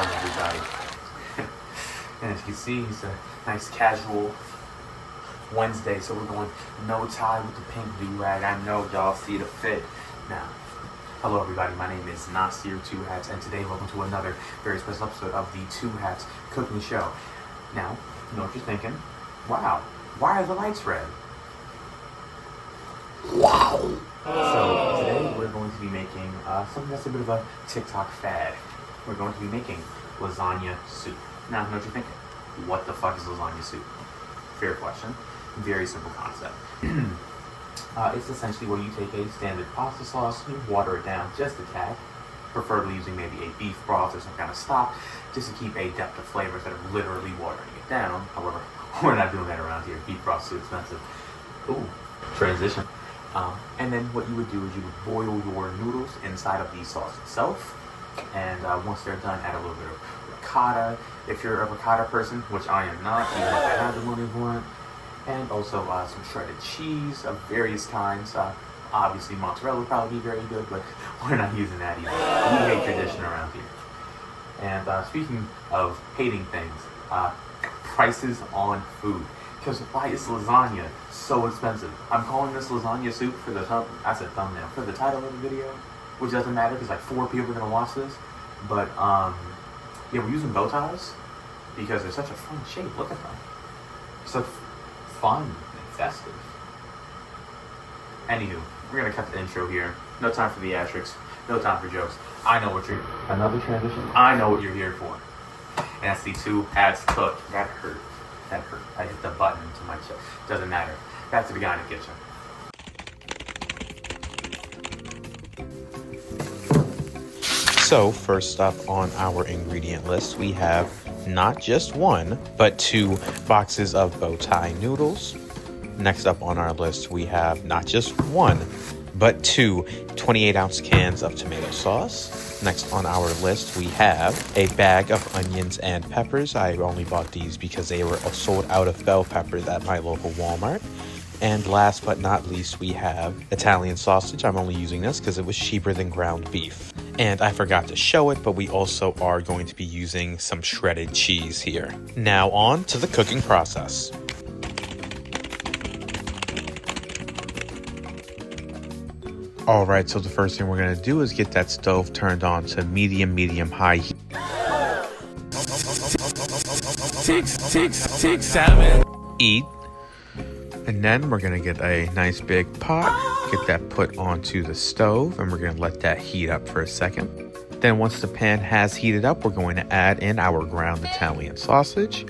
How's everybody? And as you can see, it's a nice casual Wednesday, so we're going no tie with the pink do-rag. I know y'all see the fit. Now, hello everybody, my name is Nasir TwoHatzz, and today welcome to another very special episode of the TwoHatzz Cooking Show. Now, you know what you're thinking? Wow, why are the lights red? Wow! So today we're going to be making something that's a bit of a TikTok fad. We're going to be making lasagna soup. Now, you know what you're thinking? What the fuck is lasagna soup? Fair question. Very simple concept. It's essentially where you take a standard pasta sauce, you water it down just a tad, preferably using maybe a beef broth or some kind of stock, just to keep a depth of flavor instead of literally watering it down. However, we're not doing that around here. Beef broth's too expensive. Ooh, transition. And then what you would do is you would boil your noodles inside of the sauce itself. And once they're done, add a little bit of ricotta. If you're a ricotta person, which I am not, you want to add the money for it. And also some shredded cheese of various kinds. Obviously, mozzarella would probably be very good, but we're not using that either. We hate tradition around here. And speaking of hating things, prices on food. Because why is lasagna so expensive? I'm calling this lasagna soup for the thumbnail, for the title of the video, which doesn't matter because like 4 people are gonna watch this. But yeah, we're using bow ties because they're such a fun shape. Look at them, so fun and festive. Anywho, we're gonna cut the intro here. No time for the asterisks. No time for jokes. I know what you're. Another transition. I know what you're here for. And that's the TwoHatzz cook. That hurt. That hurt. I hit the button to my chest. Doesn't matter. Back to the guy in the kitchen. So first up on our ingredient list, we have not just 1, but 2 boxes of bow tie noodles. Next up on our list, we have not just 1, but 2 28-ounce cans of tomato sauce. Next on our list, we have a bag of onions and peppers. I only bought these because they were sold out of bell peppers at my local Walmart. And last but not least, we have Italian sausage. I'm only using this because it was cheaper than ground beef. And I forgot to show it, but we also are going to be using some shredded cheese here. Now on to the cooking process. All right, so the first thing we're gonna do is get that stove turned on to medium-high heat. 6, 7. Eat. And then we're gonna get a nice big pot, get that put onto the stove, and we're gonna let that heat up for a second. Then once the pan has heated up, we're going to add in our ground Italian sausage,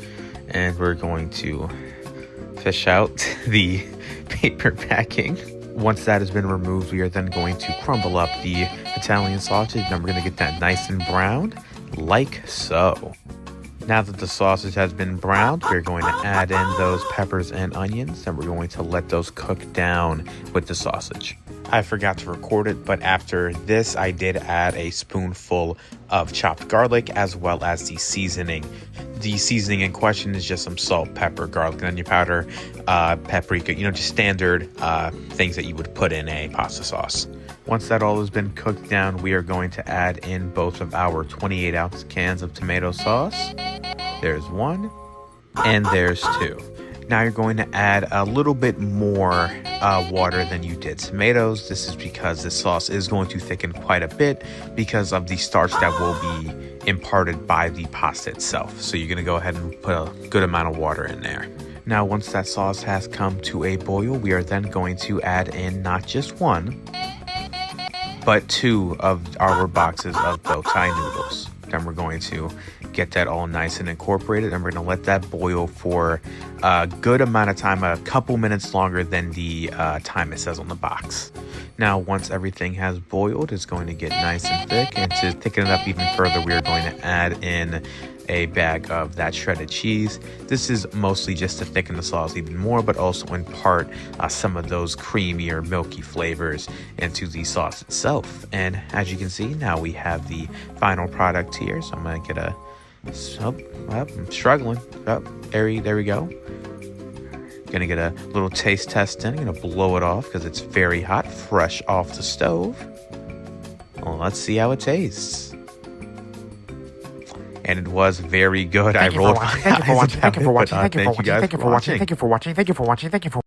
and we're going to fish out the paper backing. Once that has been removed, we are then going to crumble up the Italian sausage, and we're gonna get that nice and browned, like so. Now that the sausage has been browned, we're going to add in those peppers and onions, and we're going to let those cook down with the sausage. I forgot to record it, but after this, I did add a spoonful of chopped garlic as well as the seasoning. The seasoning in question is just some salt, pepper, garlic, onion powder, paprika, just standard things that you would put in a pasta sauce. Once that all has been cooked down, we are going to add in both of our 28-ounce cans of tomato sauce. There's 1, and there's 2. Now you're going to add a little bit more water than you did tomatoes. This is because the sauce is going to thicken quite a bit because of the starch that will be imparted by the pasta itself. So you're going to go ahead and put a good amount of water in there. Now once that sauce has come to a boil, we are then going to add in not just 1, but 2 of our boxes of bow tie noodles. Then we're going to get that all nice and incorporated, and we're going to let that boil for a good amount of time, a couple minutes longer than the time it says on the box. Now once everything has boiled, it's going to get nice and thick, and to thicken it up even further, we are going to add in a bag of that shredded cheese. This is mostly just to thicken the sauce even more, but also impart some of those creamy or milky flavors into the sauce itself. And as you can see, now we have the final product here. So I'm gonna get a, I'm struggling. There we go. Gonna get a little taste test in. I'm gonna blow it off because it's very hot, fresh off the stove. Well, let's see how it tastes. and it was very good. Thank I you for rolled watching. my Thank you for eyes watching. Thank you for about it, watching. but, Thank you for thank you watching. guys Thank you for for watching. watching. Thank you for watching. Thank you for watching. Thank you for